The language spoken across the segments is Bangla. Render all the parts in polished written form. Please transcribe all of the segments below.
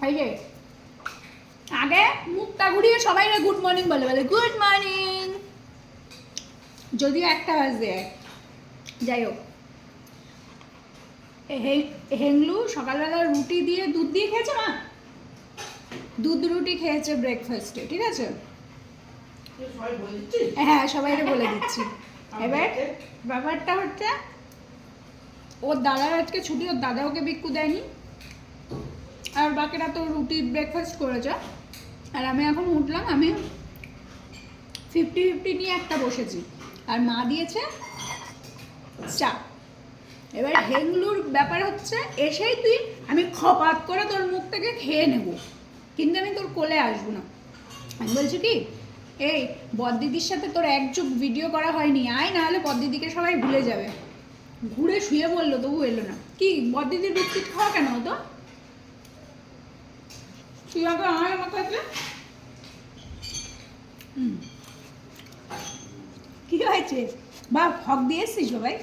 এই যে আগে মুখটা ঘুরিয়ে সবাই গুড মর্নিং বলে বলে গুড মর্নিং, যদিও একটা বাজে। যাই হোক, হেংলু সকালবেলা রুটি দিয়ে দুধ দিয়ে খেয়েছে মা, দুধ রুটি খেয়েছে ব্রেকফাস্টে, ঠিক আছে? হ্যাঁ, সবাইকে বলে দিচ্ছি। এবার ব্যাপারটা হচ্ছে ওর দাদার আজকে ছুটি, ওর দাদা ওকে বিক্কু দেয়নি, আর বাকিরা তো রুটি ব্রেকফাস্ট করেছে। আর আমি এখন উঠলাম, আমি 50-50 নিয়ে একটা বসেছি, আর মা দিয়েছে চা। এবার হেংলুর ব্যাপার হচ্ছে এসেই তুই, আমি খপাত করে তোর মুখ থেকে খেয়ে নেব, কিন্তু আমি তোর কোলে আসবো না। আমি বলছি কি, এই বড়দিদির সাথে তোর এক যুগ ভিডিও করা হয়নি, আয়, না হলে বড়দিদিকে সবাই ভুলে যাবে। ঘুরে শুয়ে বললো, তবু এলো না। কি বড়দিদির বিস্কিট খাওয়া কেন হতো? তুই আগে আয় আমার কাছে। কি হয়েছে বা, হক দিয়ে এসছিস ভাই?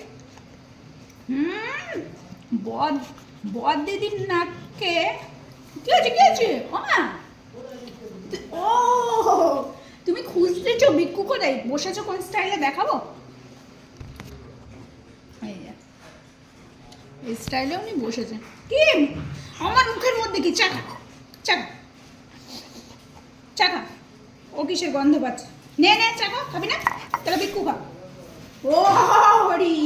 বদ দিদির নাককে কি হয়েছে, কি হয়েছে? ও তুমি খুঁজতেছো বিক্কু কোথায় বসেছো, কোন স্টাইলে দেখাবো? এই স্টাইলে উনি বসেছেন। কি আমার মুখের মধ্যে কি চাকা চাকা চাকা? ও কিসের গন্ধ পাচ্ছে? নে নে চাকা, খাবি না? তাহলে বিক্কু খা। ও হরি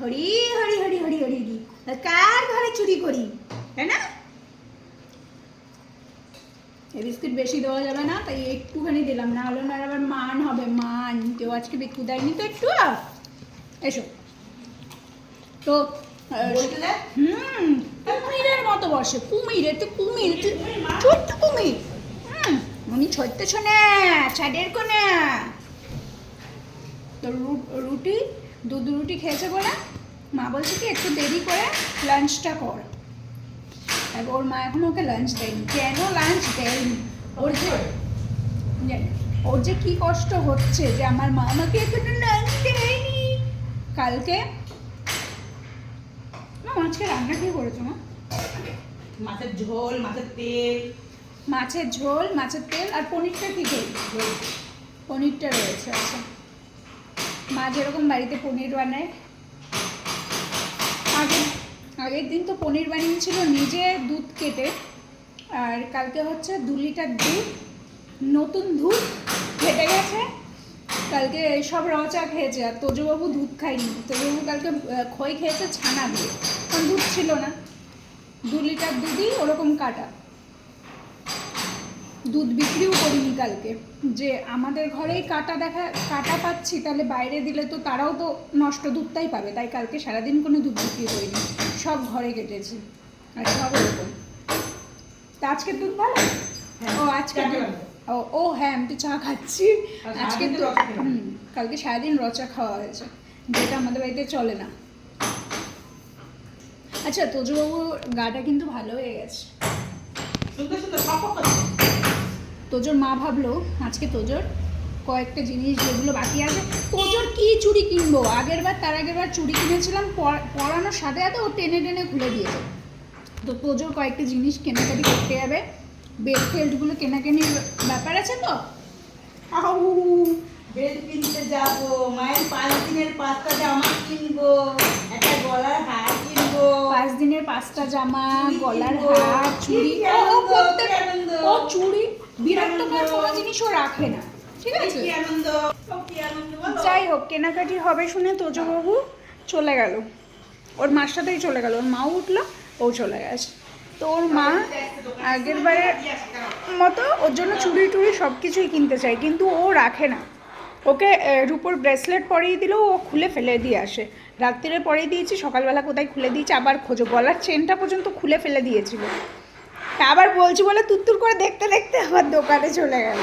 হরি হরি হরি হরি হরি হরি, কার ঘরে চুরি করি, তাই না? এই বিস্কুট বেশি দেওয়া যাবে না, তাই একটুখানি দিলাম, না হলে না আবার মান হবে, মান। কেউ আজকে বিক্কু দেয়নি তো একটু। এসো তো, কুমিরের মতো বসে, কুমির, তুই কুমির, ছোট্ট কুমির। উনি ছোট্ট না, ছাদের কোনা। তো রুটি, দুধ রুটি খেয়েছে বলে মা বলছে কি একটু দেরি করে লাঞ্চটা কর। এবার ওর মা এখন ওকে লাঞ্চ দেয়নি। কেন লাঞ্চ দেয়নি? ওর যে কি কষ্ট হচ্ছে যে আমার মা আমাকে এখনো লাঞ্চ দেয়নি। কালকে আজকে রান্না কি করেছো মা? মাছের ঝোল, মাছের তেল। মাছের ঝোল, মাছের তেল, আর পনিরটা কি খেয়েছি? পনিরটা রয়েছে। আচ্ছা, মা যেরকম বাড়িতে পনির বানায়, আগের দিন তো পনির বানিয়েছিল নিজে দুধ কেটে, আর কালকে হচ্ছে 2 লিটার দুধ, নতুন দুধ ফেটে গেছে। কালকে সব রচা খেয়েছে, আর তোজবাবু দুধ খায়নি। তোজবাবু কালকে খই খেয়েছে ছানা দিয়ে, কারণ দুধ ছিল না। 2 লিটার দুধই ওরকম কাটা। দুধ বিক্রিও করিনি কালকে, যে আমাদের ঘরেই কাটা পাচ্ছি, তাহলে বাইরে দিলে তো তারাও তো নষ্ট দুধটাই পাবে, তাই কালকে সারাদিন কোনো দুধ বিক্রি করিনি, সব ঘরে কেটেছি। আর সব এরকম। তা আজকের দুধ ভালো? ও আজকে ও হ্যাঁ, আমি তো চা খাচ্ছি আজকে তো। কালকে সারাদিন রচা খাওয়া হয়েছে, যেটা আমাদের বাড়িতে চলে না। আচ্ছা, তোজবাবুর গাটা কিন্তু ভালো হয়ে গেছে। তোজোর মা ভাবলো আজকে তোজোর কয়েকটা জিনিস যেগুলো বাকি আছে। তোজোর কি চুড়ি কিনবো? তার আগের বার চুড়ি কিনেছিলাম, পরানোর সাথে সাথে ও টেনে টেনে খুলে দিয়েছে। তো তোজোর কয়েকটা জিনিস কেনাকাটি করতে যাবে, বেড ফেল্টগুলো কেনাকাটির ব্যাপার আছে তো। বেড কিনতে যাবো, মায়ের 5 দিনের 5টা জামা কিনবো, একটা গলার হার কিনবো। 5 দিনের 5টা জামা, গলার হার, চুড়ি। ও চুড়ি বিরক্তকর কোনো জিনিসও রাখে না, ঠিক আছে? যাই হোক, কেনাকাটি হবে শুনে তোজবাবু চলে গেল, ওর মার সাথেই চলে গেল। ওর মাও উঠলো, ও চলে গেছে। তো ওর মা আগের বারের মতো ওর জন্য চুড়ি টুড়ি সব কিছুই কিনতে চায়, কিন্তু ও রাখে না। ওকে রূপোর ব্রেসলেট পরিয়ে দিলেও ও খুলে ফেলে দিয়ে আসে। রাত্রিরে পরিয়ে দিয়েছি, সকালবেলা কোথায় খুলে দিয়েছি, আবার খোঁজো। গলার চেনটা পর্যন্ত খুলে ফেলে দিয়েছিল, আবার বলছি বলে তুত্তুর করে দেখতে দেখতে আবার দোকানে চলে গেল।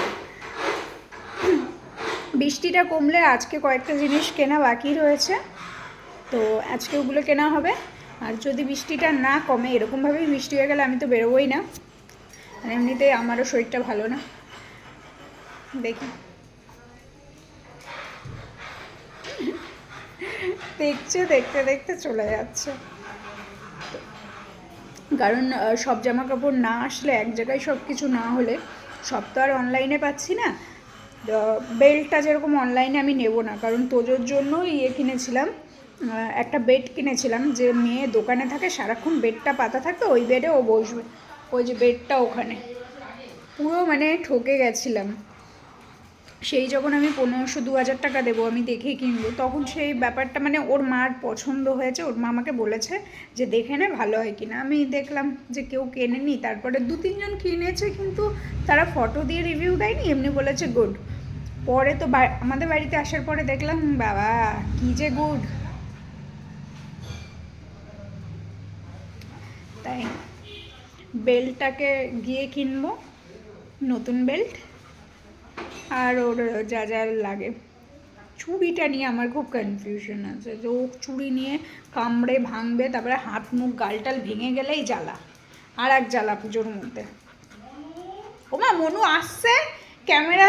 বৃষ্টিটা কমলে আজকে কয়েকটা জিনিস কেনা বাকি রয়েছে, তো আজকে ওগুলো কেনা হবে। আর যদি বৃষ্টিটা না কমে, এরকমভাবেই বৃষ্টি হয়ে গেলে আমি তো বেরোবোই না। আর এমনিতে আমারও শরীরটা ভালো না, দেখি। দেখছে, দেখতে দেখতে চলে যাচ্ছে। কারণ সব জামা কাপড় না আসলে, এক জায়গায় সব কিছু না হলে সব তো আর অনলাইনে পাচ্ছি না। বেল্টটা যেরকম অনলাইনে আমি নেব না, কারণ তোজোর জন্য কিনেছিলাম, একটা বেড কিনেছিলাম, যে মেয়ে দোকানে থাকে সারাক্ষণ বেডটা পাতা থাকবে, ওই বেডে ও বসবে, ওই যে বেডটা ওখানে। পুরো মানে ঠকে গেছিলাম। সেই যখন আমি 1500-2000 টাকা দেবো, আমি দেখে কিনবো, তখন সেই ব্যাপারটা মানে ওর মার পছন্দ হয়েছে, ওর মা আমাকে বলেছে যে দেখে নে ভালো হয় কিনা। আমি দেখলাম যে কেউ কেনেনি, তারপরে 2-3 জন কিনেছে, কিন্তু তারা ফটো দিয়ে রিভিউ দেয়নি, এমনি বলেছে গুড। পরে তো আমাদের বাড়িতে আসার পরে দেখলাম বাবা কি যে গুড। তাই বেল্টটাকে গিয়ে কিনবো, নতুন বেল্ট, আর ওর যা যা লাগে। চুড়িটা নিয়ে আমার খুব কনফিউশন আছে, যে ও চুড়ি নিয়ে কামড়ে ভাঙবে, তারপরে হাত মুখ গালটাল ভেঙে গেলেই জ্বালা, আর এক জ্বালা পুজোর মধ্যে। ওমা মনু আসছে ক্যামেরা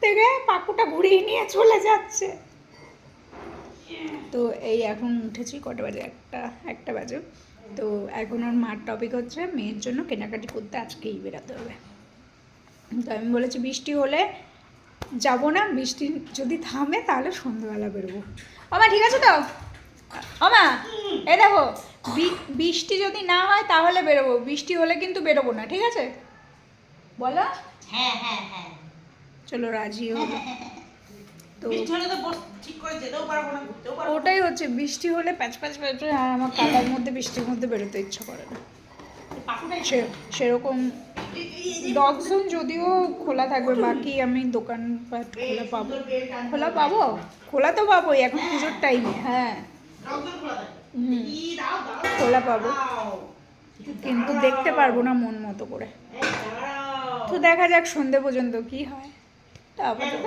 থেকে, পাকুটা ঘুরিয়ে নিয়ে চলে যাচ্ছে। তো এই এখন উঠেছি, কটা বাজে, একটা বাজে। তো এখন ওর মার টপিক হচ্ছে মেয়ের জন্য কেনাকাটি করতে আজকেই বেরাতে হবে। তো আমি বলেছি বৃষ্টি হলে যাব না, বৃষ্টি যদি থামে তাহলে সন্ধ্যাবেলা বেরোবো। আমা ঠিক আছে তো? আমা এ দেখো, বৃষ্টি যদি না হয় তাহলে বেরোবো, বৃষ্টি হলে কিন্তু বেরোবো না, ঠিক আছে? বলো। হ্যাঁ হ্যাঁ হ্যাঁ, চলো রাজি হলো। তো বৃষ্টি হলে তো ঠিক করে যেতেও পারবো না, ঘুরতেও পারবো না। ওটাই হচ্ছে, বৃষ্টি হলে প্যাচ প্যাচ প্যাচ, আর আমার কাদার মধ্যে বৃষ্টির মধ্যে বেরোতে ইচ্ছা করে না। সেরকম ডগজন যদিও খোলা থাকবে, বাকি আমি দোকানপাট খোলা পাবো, খোলা তো পাবোই এখন পুজোর টাইমে। হ্যাঁ খোলা পাবো, কিন্তু দেখতে পারবো না মন মতো করে। তো দেখা যাক সন্ধে পর্যন্ত কি হয়। তা আপাতত